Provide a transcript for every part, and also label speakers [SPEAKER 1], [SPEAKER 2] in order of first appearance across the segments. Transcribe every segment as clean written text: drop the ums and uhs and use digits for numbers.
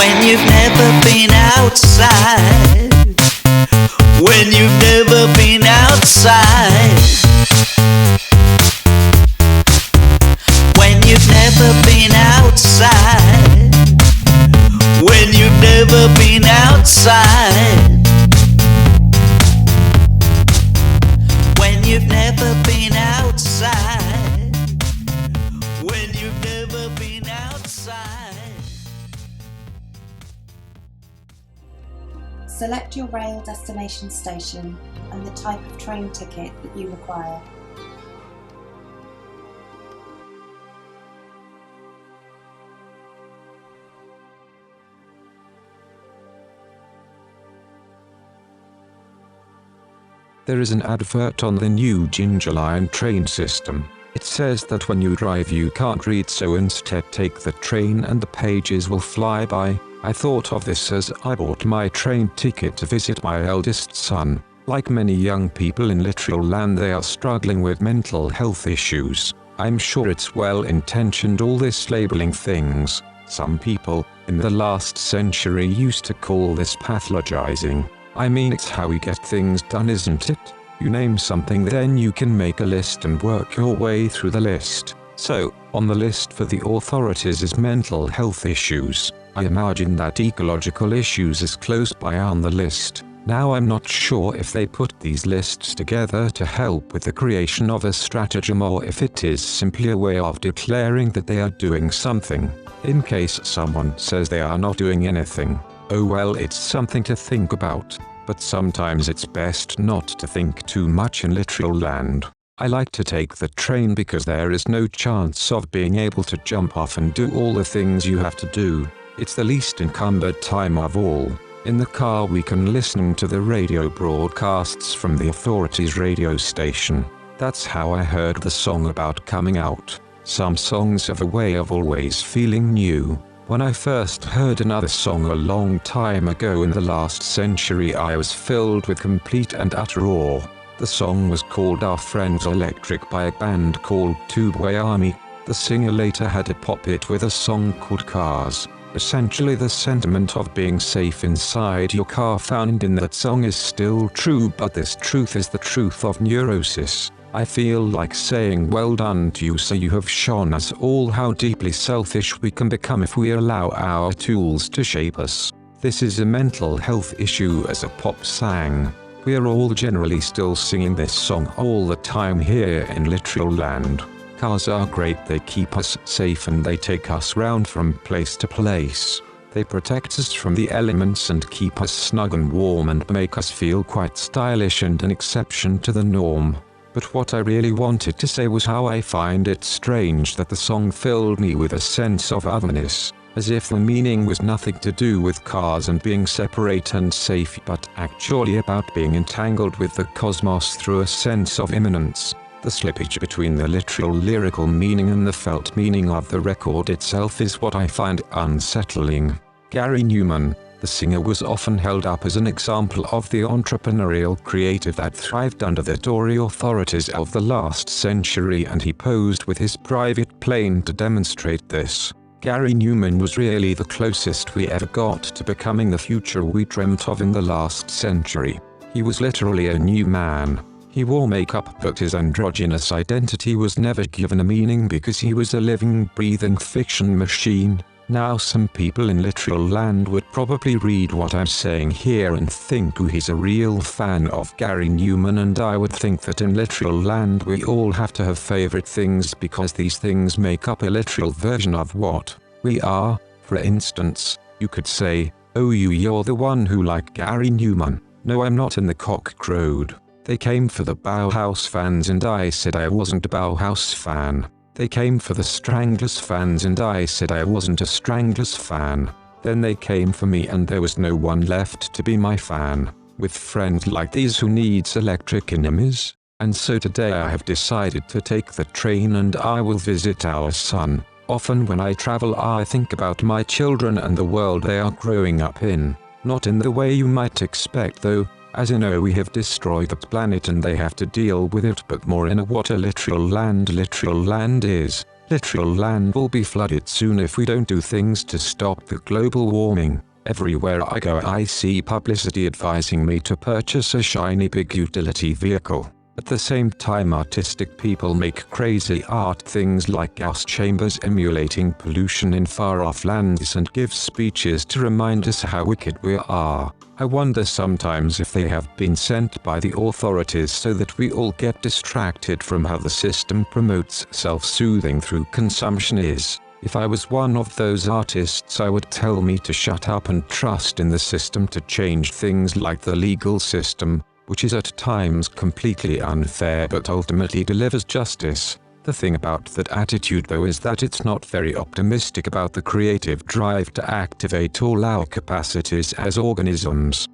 [SPEAKER 1] When you've never been outside. When you've never been outside. When you've never been outside. When you've never been outside. When you've never been outside. When you've never been outside.
[SPEAKER 2] Select your rail destination station and the type of train ticket that you require.
[SPEAKER 3] There is an advert on the new Ginger Line train system. It says that when you drive you can't read, so instead take the train and the pages will fly by. I thought of this as I bought my train ticket to visit my eldest son. Like many young people in literal land, they are struggling with mental health issues. I'm sure it's well-intentioned, all this labeling things. Some people, in the last century, used to call this pathologizing. I mean, it's how we get things done, isn't it? You name something, then you can make a list and work your way through the list. So, on the list for the authorities is mental health issues. I imagine that ecological issues is close by on the list. Now I'm not sure if they put these lists together to help with the creation of a stratagem, or if it is simply a way of declaring that they are doing something, in case someone says they are not doing anything. Oh well, it's something to think about, but sometimes it's best not to think too much in literal land. I like to take the train because there is no chance of being able to jump off and do all the things you have to do. It's the least encumbered time of all. In the car we can listen to the radio broadcasts from the authorities' radio station. That's how I heard the song about coming out. Some songs have a way of always feeling new. When I first heard another song a long time ago in the last century, I was filled with complete and utter awe. The song was called Our Friends Electric by a band called Tubeway Army. The singer later had a pop hit with a song called Cars. Essentially the sentiment of being safe inside your car found in that song is still true, but this truth is the truth of neurosis. I feel like saying well done to you, sir, you have shown us all how deeply selfish we can become if we allow our tools to shape us. This is a mental health issue, as a pop sang. We are all generally still singing this song all the time here in literal land. Cars are great, they keep us safe and they take us round from place to place. They protect us from the elements and keep us snug and warm and make us feel quite stylish and an exception to the norm. But what I really wanted to say was how I find it strange that the song filled me with a sense of otherness, as if the meaning was nothing to do with cars and being separate and safe, but actually about being entangled with the cosmos through a sense of immanence. The slippage between the literal lyrical meaning and the felt meaning of the record itself is what I find unsettling. Gary Newman, the singer, was often held up as an example of the entrepreneurial creative that thrived under the Tory authorities of the last century, and he posed with his private plane to demonstrate this. Gary Newman was really the closest we ever got to becoming the future we dreamt of in the last century. He was literally a new man. He wore makeup, but his androgynous identity was never given a meaning because he was a living, breathing fiction machine. Now some people in literal land would probably read what I'm saying here and think, oh, he's a real fan of Gary Newman, and I would think that in literal land we all have to have favorite things because these things make up a literal version of what we are. For instance, you could say, oh, you're the one who like Gary Newman. No, I'm not, and the cock crowed. They came for the Bauhaus fans and I said I wasn't a Bauhaus fan. They came for the Stranglers fans and I said I wasn't a Stranglers fan. Then they came for me and there was no one left to be my fan. With friends like these, who needs electric enemies? And so today I have decided to take the train and I will visit our son. Often when I travel I think about my children and the world they are growing up in. Not in the way you might expect though, as in oh, we have destroyed the planet and they have to deal with it, but more in a what a literal land is. Literal land will be flooded soon if we don't do things to stop the global warming. Everywhere I go I see publicity advising me to purchase a shiny big utility vehicle. At the same time artistic people make crazy art things like gas chambers emulating pollution in far-off lands and give speeches to remind us how wicked we are. I wonder sometimes if they have been sent by the authorities so that we all get distracted from how the system promotes self-soothing through consumption is. If I was one of those artists I would tell me to shut up and trust in the system to change things like the legal system, which is at times completely unfair but ultimately delivers justice. The thing about that attitude though is that it's not very optimistic about the creative drive to activate all our capacities as organisms.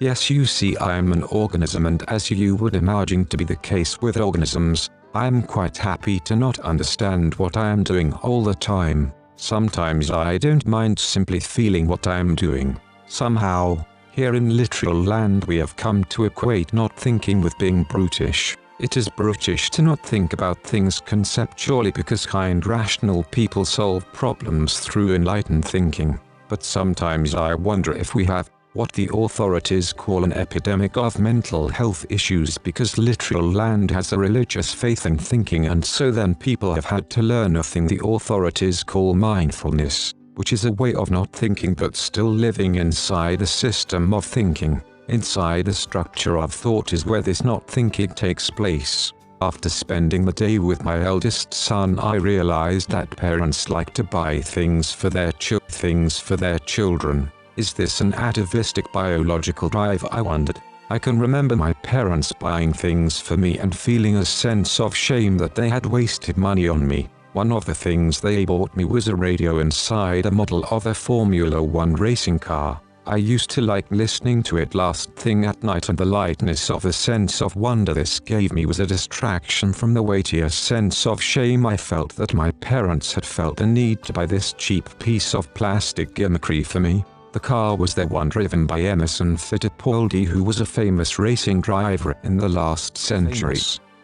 [SPEAKER 3] Yes, you see I am an organism, and as you would imagine to be the case with organisms, I am quite happy to not understand what I am doing all the time. Sometimes I don't mind simply feeling what I am doing. Somehow, here in literal land we have come to equate not thinking with being brutish. It is brutish to not think about things conceptually because kind rational people solve problems through enlightened thinking. But sometimes I wonder if we have what the authorities call an epidemic of mental health issues because literal land has a religious faith in thinking, and so then people have had to learn a thing the authorities call mindfulness, which is a way of not thinking but still living inside a system of thinking. Inside the structure of thought is where this not thinking takes place. After spending the day with my eldest son I realized that parents like to buy things for their children. Is this an atavistic biological drive, I wondered. I can remember my parents buying things for me and feeling a sense of shame that they had wasted money on me. One of the things they bought me was a radio inside a model of a Formula 1 racing car. I used to like listening to it last thing at night, and the lightness of a sense of wonder this gave me was a distraction from the weightier sense of shame I felt that my parents had felt a need to buy this cheap piece of plastic gimmickry for me. The car was the one driven by Emerson Fittipaldi, who was a famous racing driver in the last century.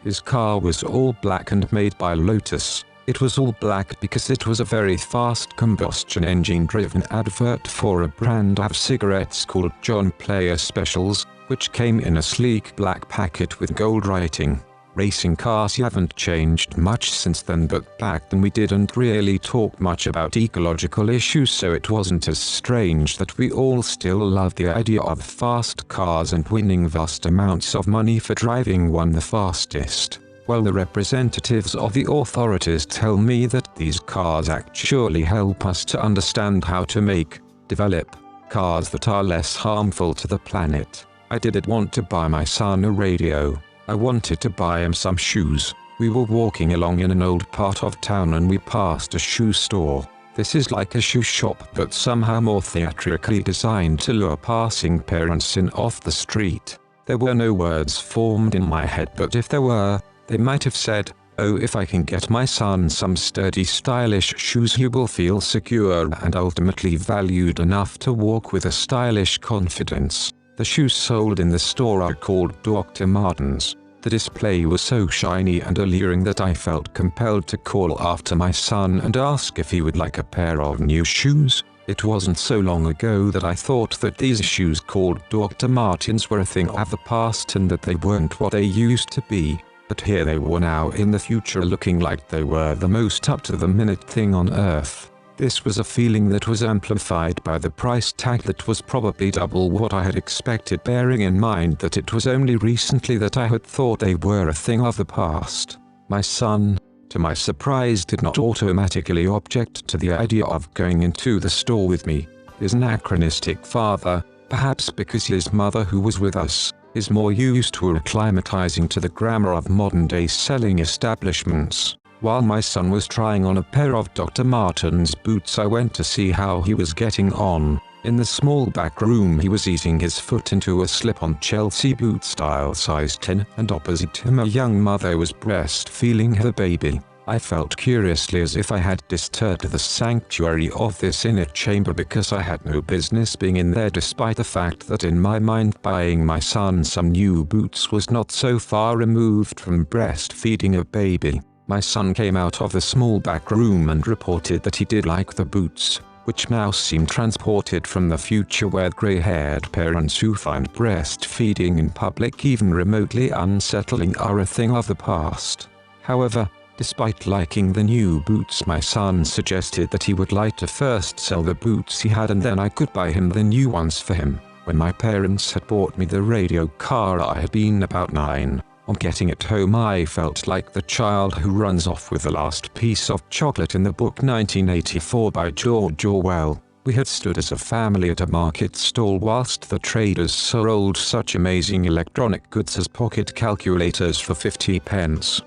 [SPEAKER 3] His car was all black and made by Lotus. It was all black because it was a very fast combustion engine driven advert for a brand of cigarettes called John Player Specials, which came in a sleek black packet with gold writing. Racing cars haven't changed much since then, but back then we didn't really talk much about ecological issues, so it wasn't as strange that we all still loved the idea of fast cars and winning vast amounts of money for driving one the fastest. Well, the representatives of the authorities tell me that these cars actually help us to understand how to develop cars that are less harmful to the planet. I didn't want to buy my son a radio. I wanted to buy him some shoes. We were walking along in an old part of town and we passed a shoe store. This is like a shoe shop but somehow more theatrically designed to lure passing parents in off the street. There were no words formed in my head, but if there were, they might have said, "Oh, if I can get my son some sturdy stylish shoes he will feel secure and ultimately valued enough to walk with a stylish confidence." The shoes sold in the store are called Dr. Martens. The display was so shiny and alluring that I felt compelled to call after my son and ask if he would like a pair of new shoes. It wasn't so long ago that I thought that these shoes called Dr. Martens were a thing of the past and that they weren't what they used to be. But here they were now in the future, looking like they were the most up-to-the-minute thing on earth. This was a feeling that was amplified by the price tag that was probably double what I had expected, bearing in mind that it was only recently that I had thought they were a thing of the past. My son, to my surprise, did not automatically object to the idea of going into the store with me. His anachronistic father, perhaps because his mother, who was with us, is more used to acclimatizing to the grammar of modern-day selling establishments. While my son was trying on a pair of Dr. Martens boots, I went to see how he was getting on. In the small back room he was easing his foot into a slip-on Chelsea boot style size 10, and opposite him a young mother was breastfeeding her baby. I felt curiously as if I had disturbed the sanctuary of this inner chamber because I had no business being in there, despite the fact that in my mind buying my son some new boots was not so far removed from breastfeeding a baby. My son came out of the small back room and reported that he did like the boots, which now seem transported from the future where grey-haired parents who find breastfeeding in public even remotely unsettling are a thing of the past. However, despite liking the new boots, my son suggested that he would like to first sell the boots he had and then I could buy him the new ones for him. When my parents had bought me the radio car, I had been about 9. On getting it home, I felt like the child who runs off with the last piece of chocolate in the book 1984 by George Orwell. We had stood as a family at a market stall whilst the traders sold such amazing electronic goods as pocket calculators for 50 pence.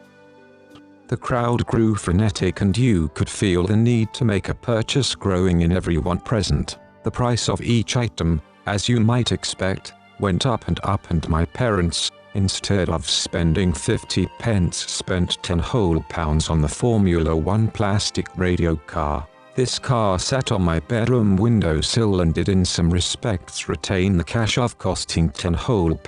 [SPEAKER 3] The crowd grew frenetic and you could feel the need to make a purchase growing in everyone present. The price of each item, as you might expect, went up and my parents, instead of spending 50 pence, spent £10 whole on the Formula 1 plastic radio car. This car sat on my bedroom windowsill and did in some respects retain the cash of costing £10 whole,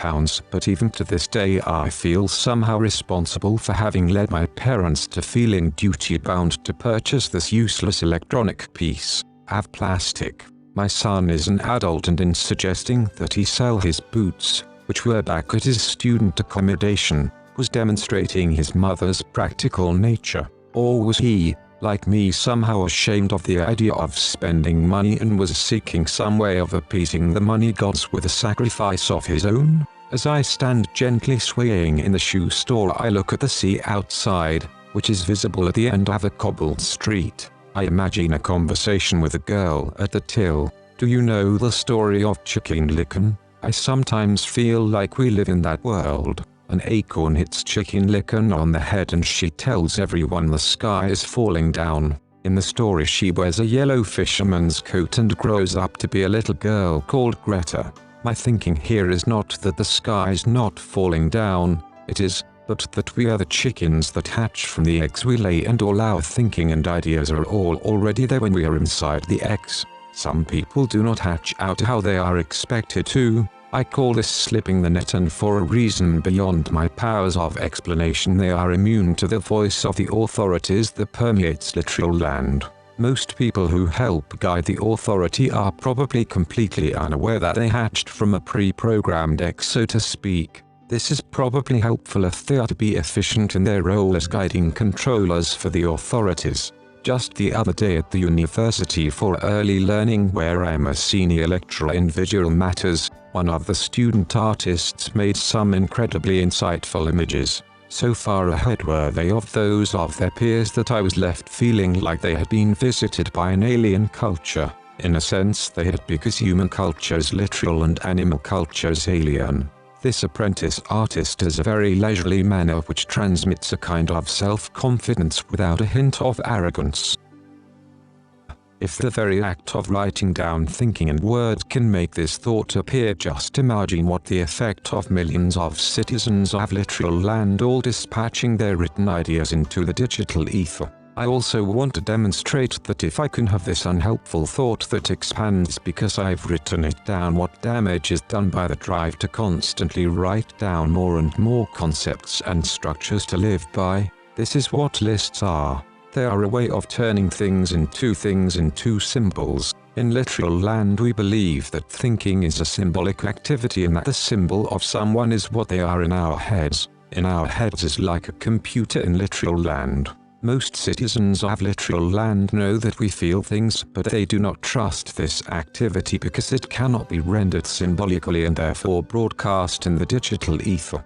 [SPEAKER 3] but even to this day I feel somehow responsible for having led my parents to feeling duty-bound to purchase this useless electronic piece of plastic. My son is an adult and in suggesting that he sell his boots, which were back at his student accommodation, was demonstrating his mother's practical nature. Or was he, like me, somehow ashamed of the idea of spending money and was seeking some way of appeasing the money gods with a sacrifice of his own? As I stand gently swaying in the shoe store, I look at the sea outside, which is visible at the end of a cobbled street. I imagine a conversation with a girl at the till. Do you know the story of Chicken Licken? I sometimes feel like we live in that world. An acorn hits Chicken Licken on the head and she tells everyone the sky is falling down. In the story she wears a yellow fisherman's coat and grows up to be a little girl called Greta. My thinking here is not that the sky is not falling down, it is, but that we are the chickens that hatch from the eggs we lay, and all our thinking and ideas are all already there when we are inside the eggs. Some people do not hatch out how they are expected to. I call this slipping the net, and for a reason beyond my powers of explanation they are immune to the voice of the authorities that permeates literal land. Most people who help guide the authority are probably completely unaware that they hatched from a pre-programmed egg, so to speak. This is probably helpful if they are to be efficient in their role as guiding controllers for the authorities. Just the other day at the University for Early Learning, where I am a senior lecturer in visual matters, one of the student artists made some incredibly insightful images. So far ahead were they of those of their peers that I was left feeling like they had been visited by an alien culture. In a sense they had, because human culture is literal and animal culture is alien. This apprentice artist has a very leisurely manner which transmits a kind of self-confidence without a hint of arrogance. If the very act of writing down thinking and words can make this thought appear, just imagine what the effect of millions of citizens of literal land all dispatching their written ideas into the digital ether. I also want to demonstrate that if I can have this unhelpful thought that expands because I've written it down, what damage is done by the drive to constantly write down more and more concepts and structures to live by. This is what lists are. They are a way of turning things into symbols. In literal land we believe that thinking is a symbolic activity and that the symbol of someone is what they are in our heads. In our heads is like a computer in literal land. Most citizens of literal land know that we feel things, but they do not trust this activity because it cannot be rendered symbolically and therefore broadcast in the digital ether.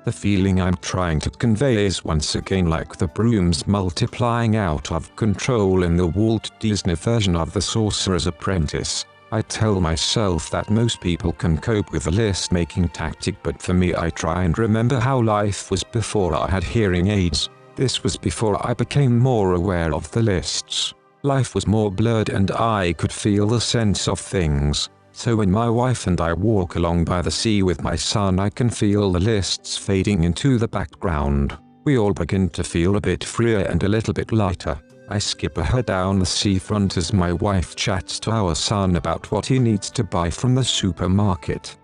[SPEAKER 3] The feeling I'm trying to convey is once again like the brooms multiplying out of control in the Walt Disney version of The Sorcerer's Apprentice. I tell myself that most people can cope with the list-making tactic, but for me I try and remember how life was before I had hearing aids. This was before I became more aware of the lists. Life was more blurred and I could feel the sense of things. So when my wife and I walk along by the sea with my son, I can feel the lists fading into the background. We all begin to feel a bit freer and a little bit lighter. I skip ahead down the seafront as my wife chats to our son about what he needs to buy from the supermarket.